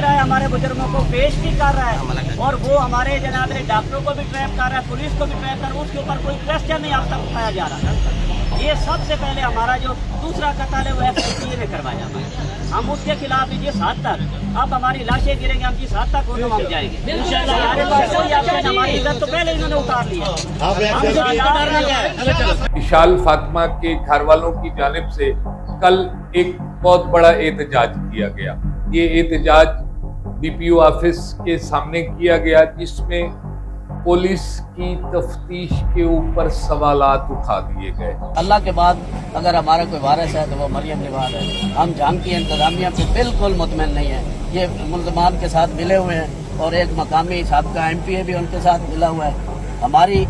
दे रहा है, हमारे बुजुर्गों को पेश भी कर रहा है, और वो हमारे जनाब डॉक्टरों को भी ट्रैप कर रहा है, पुलिस को भी ट्रैप कर रहा है, उसके ऊपर कोई क्वेश्चन नहीं अब तक उठाया जा रहा है। ये सबसे पहले हमारा जो दूसरा कत्ल है वो FIA ने करवाया है। हम उसके खिलाफ भी जिस हद तक अब हमारी लाशें गिरेंगी, हम जिस हद तक हो हम जाएंगे इंशाल्लाह। हमारे पास कोई ऑप्शन, हमारी इज्जत तो पहले इन्होंने उतार ली है। इशाल फातिमा के घर वालों की जानिब से कल एक बहुत बड़ा एहतजाज किया गया। ये एहतजाज DPO ऑफिस के सामने किया गया, जिसमें पुलिस की तफ्तीश के ऊपर सवालात उठा दिए गए। अल्लाह के बाद अगर हमारा कोई वारिस है तो वो मरियम नवाज है। हम जंग की इंतजामिया पे बिल्कुल मुतमईन नहीं है। ये मुल्ज़मान के साथ मिले हुए हैं और एक मकामी साबिक़ा MPA भी उनके साथ मिला हुआ है। हमारी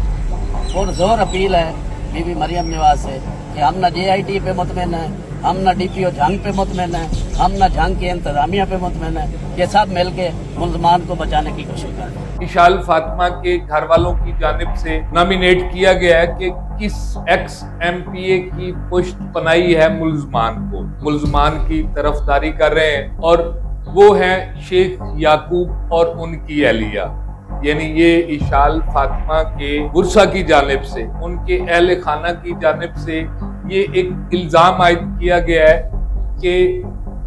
पुरज़ोर अपील है बीबी मरियम नवाज से कि हम न JIT पे मुतमईन है, हम न DPO जंग पे मुतमईन है, हम न जंग की इंतजामिया पे मुतमईन है। ये सब मिल के मुल्ज़मान को बचाने की कोशिश करें। इशाल फातिमा के घर वालों की जानिब से नॉमिनेट किया गया है कि किस ex-MPA की पुष्ट पनाही है मुल्ज़मान को, मुल्ज़मान की तरफदारी कर रहे हैं, और वो हैं शेख याकूब और उनकी अहलिया। यानी ये इशाल फातिमा के बुरसा की जानिब से, उनके अहले खाना की जानिब से ये एक इल्ज़ाम आयद किया गया है कि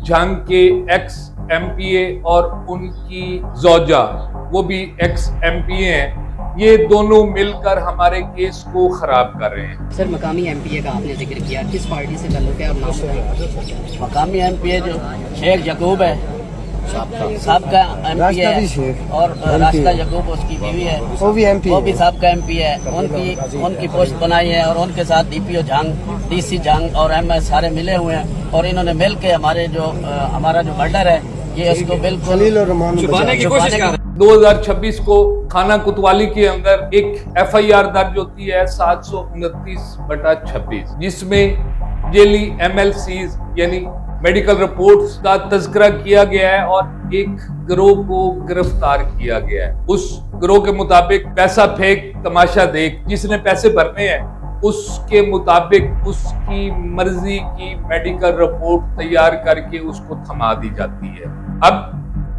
जंग के ex-MPA और उनकी ज़ौजा, वो भी ex-MPA हैं, ये दोनों मिलकर हमारे केस को खराब कर रहे हैं। सर, मकामी MPA का आपने जिक्र किया, किस पार्टी से ताल्लुक है, आप नाम बताइए। मकामी MPA जो शेख याकूब है, सबका MPA है, और रास्ता याकूब उसकी बीवी है, वो भी सबका MPA है। उनकी पोस्ट बनाई है और उनके साथ DPO जंग, DC जंग और MS सारे मिले हुए हैं, और इन्होंने मिल के हमारे जो हमारा जो मर्डर है ये इसको बिल्कुल छुपाने की कोशिश कर रहे हैं। 2026 को खाना कुतवाली के अंदर एक FIR दर्ज होती है 729/26, जिसमें जेली MLCs यानी मेडिकल रिपोर्ट्स का तज़किरा किया गया है और एक गिरोह को गिरफ्तार किया गया है। उस गिरोह के मुताबिक पैसा फेंक तमाशा देख, जिसने पैसे भरने हैं उसके मुताबिक उसकी मर्जी की मेडिकल रिपोर्ट तैयार करके उसको थमा दी जाती है। अब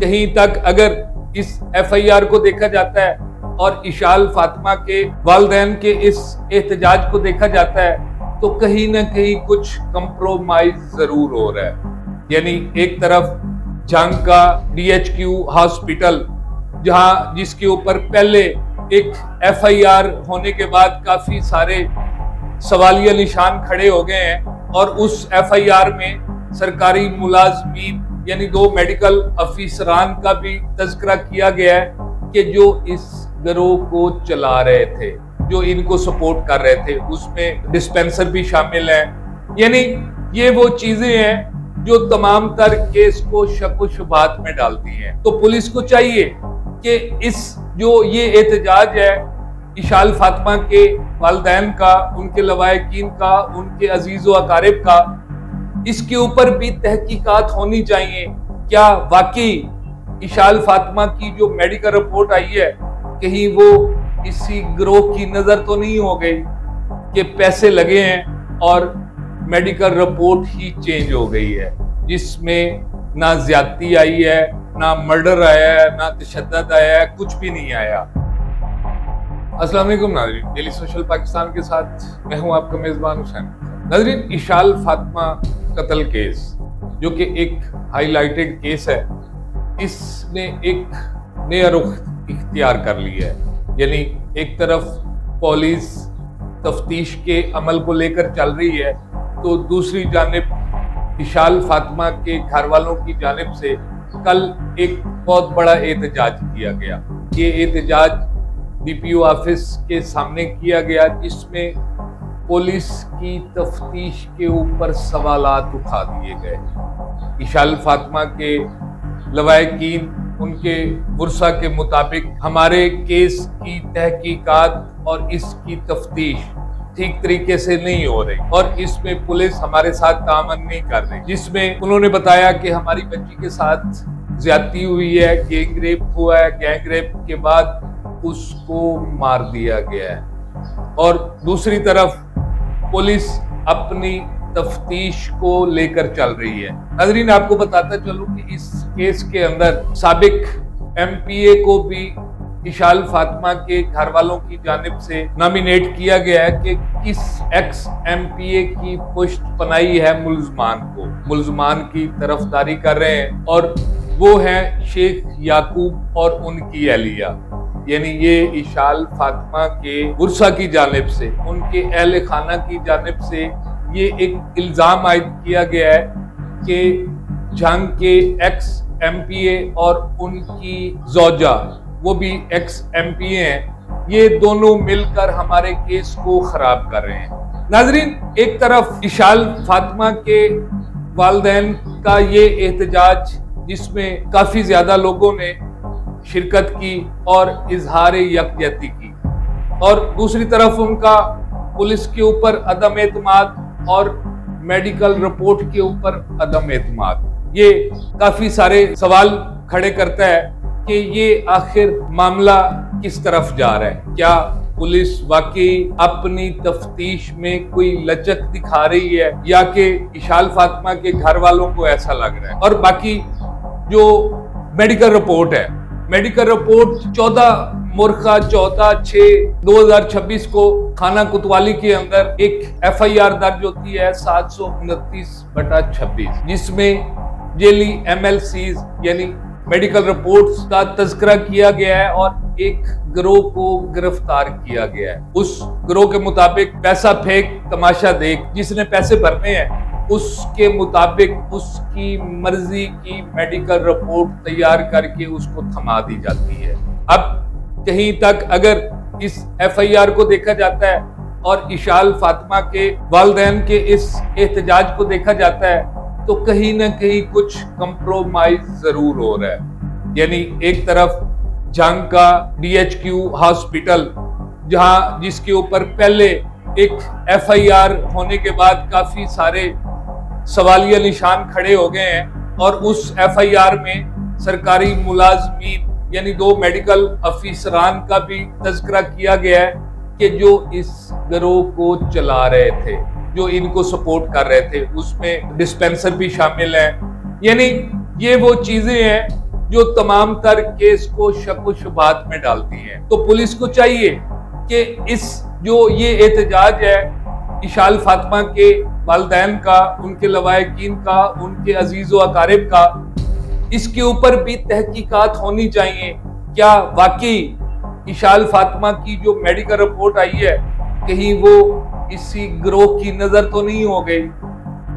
कहीं तक अगर इस FIR को देखा जाता है और इशाल फातिमा के वालिदैन के इस एहतजाज को देखा जाता है, तो कहीं ना कहीं कुछ कंप्रोमाइज जरूर हो रहा है। यानी एक तरफ जंग का DHQ हॉस्पिटल, जहां जिसके ऊपर पहले एक FIR होने के बाद काफी सारे सवालिया निशान खड़े हो गए हैं, और उस FIR में सरकारी मुलाजमीन यानी 2 मेडिकल अफसरान का भी तज़किरा किया गया है कि जो इस गिरोह को चला रहे थे, जो इनको सपोर्ट कर रहे थे, उसमें डिस्पेंसर भी शामिल है। यानी ये वो चीजें हैं जो तमाम तर केस को शक व शुबात में डालती हैं। तो पुलिस को चाहिए कि इस जो ये एहतजाज है इशाल फातिमा के वालिदैन का, उनके लवाहिकीन का, उनके अजीज़ व अकारिब का, इसके ऊपर भी तहकीकात होनी चाहिए। क्या वाकई इशाल फातिमा की जो मेडिकल रिपोर्ट आई है कहीं वो इसी गिरोह की नजर तो नहीं हो गई कि पैसे लगे हैं और मेडिकल रिपोर्ट ही चेंज हो गई है, जिसमें ना ज्यादती आई है, ना मर्डर आया है, ना तशद्दुद आया है, कुछ भी नहीं आया। अस्सलाम वालेकुम नाज़रीन, डेली सोशल पाकिस्तान के साथ मैं हूं आपका मेजबान हुसैन। नाज़रीन, इशाल फातिमा कत्ल केस जो कि एक हाईलाइटेड केस है, इसने एक नया रुख इख्तियार कर लिया है। यानी एक तरफ पुलिस तफ्तीश के अमल को लेकर चल रही है, तो दूसरी जानिब इशाल फातिमा के घर वालों की जानिब से कल एक बहुत बड़ा एहतजाज किया गया। ये एहतजाज DPO ऑफिस के सामने किया गया, जिसमें पुलिस की तफ्तीश के ऊपर सवालात उठा दिए गए। इशाल फातिमा के लवाहिकीन, उनके बुरसा के मुताबिक हमारे केस की तहकीकात और इसकी तफ्तीश ठीक तरीके से नहीं हो रही, और इसमें पुलिस हमारे साथ तामन नहीं कर रही, जिसमें उन्होंने बताया कि हमारी बच्ची के साथ ज्यादती हुई है, गैंग रेप हुआ है, गैंग रेप के बाद उसको मार दिया गया है। और दूसरी तरफ पुलिस अपनी तफ्तीश को लेकर चल रही है। नाज़रीन, आपको बताता चलूं कि इस केस के अंदर साबिक MPA को भी इशाल फातिमा के घर वालों की जानिब से नॉमिनेट किया गया है कि किस एक्स MPA की पुष्ट पनाई है मुल्जमान की तरफदारी कर रहे हैं, और वो हैं शेख याकूब और उनकी अहलिया। यानी ये इशाल फातिमा के बुरसा की जानिब से, उनके अहले खाना की जानिब से ये एक इल्जाम आयद किया गया है कि जंग के एक्स MPA और उनकी जोजा, वो भी एक्स MPA हैं, ये दोनों मिलकर हमारे केस को खराब कर रहे हैं। नाजरीन, एक तरफ इशाल फातिमा के वालिदैन का ये एहतजाज जिसमें काफी ज्यादा लोगों ने शिरकत की और इजहार यकजहती की, और दूसरी तरफ उनका पुलिस के ऊपर अदम एतमाद और मेडिकल रिपोर्ट के ऊपर अदम एतमाद, ये काफी सारे सवाल खड़े करता है कि ये आखिर मामला किस तरफ जा रहा है। क्या पुलिस वाकई अपनी तफ्तीश में कोई लचक दिखा रही है, या कि इशाल फातिमा के घर वालों को ऐसा लग रहा है। और बाकी जो मेडिकल रिपोर्ट है, मेडिकल रिपोर्ट 14/6/2026 को खाना कोतवाली के अंदर एक FIR दर्ज होती है 729/26, जिसमें जेली MLCs यानी मेडिकल रिपोर्ट्स का तज़किरा किया गया है और एक गिरोह को गिरफ्तार किया गया है। उस गिरोह के मुताबिक पैसा फेंक तमाशा देख, जिसने पैसे भरने हैं उसके मुताबिक उसकी मर्जी की मेडिकल रिपोर्ट तैयार करके उसको थमा दी जाती है। अब कहीं तक अगर इस FIR को देखा जाता है और इशाल फातिमा के वालिदैन के इस एहतजाज को देखा जाता है, तो कहीं ना कहीं कुछ कंप्रोमाइज जरूर हो रहा है। यानी एक तरफ जंग का DHQ हॉस्पिटल, जिसके ऊपर पहले एक FIR होने के बाद काफी सारे सवालिया निशान खड़े हो गए हैं, और उस FIR में सरकारी मुलाजमीन यानी 2 मेडिकल अफसरान का भी तज़किरा किया गया है कि जो इस गिरोह को चला रहे थे, जो इनको सपोर्ट कर रहे थे, उसमें डिस्पेंसर भी शामिल है। यानी ये वो चीजें हैं जो तमाम तर केस को शक व शुबहात में डालती हैं। तो पुलिस को चाहिए कि इस जो ये एहतजाज है इशाल फातिमा के वालिदैन का, उनके लवाहिकीन का, उनके अजीज व अकारिब का, इसके ऊपर भी तहकीकात होनी चाहिए। क्या वाकई इशाल फातिमा की जो मेडिकल रिपोर्ट आई है कहीं वो इसी गिरोह की नजर तो नहीं हो गई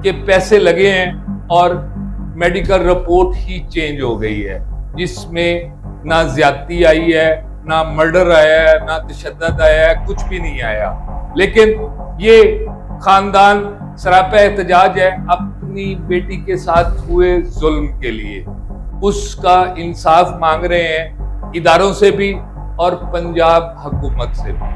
कि पैसे लगे हैं और मेडिकल रिपोर्ट ही चेंज हो गई है, जिसमें ना ज्यादती आई है, ना मर्डर आया है, ना तशद्दुद आया है, कुछ भी नहीं आया। लेकिन ये खानदान सरापा एहतजाज है अपनी बेटी के साथ हुए जुल्म के लिए, उसका इंसाफ मांग रहे हैं इदारों से भी और पंजाब हुकूमत से भी।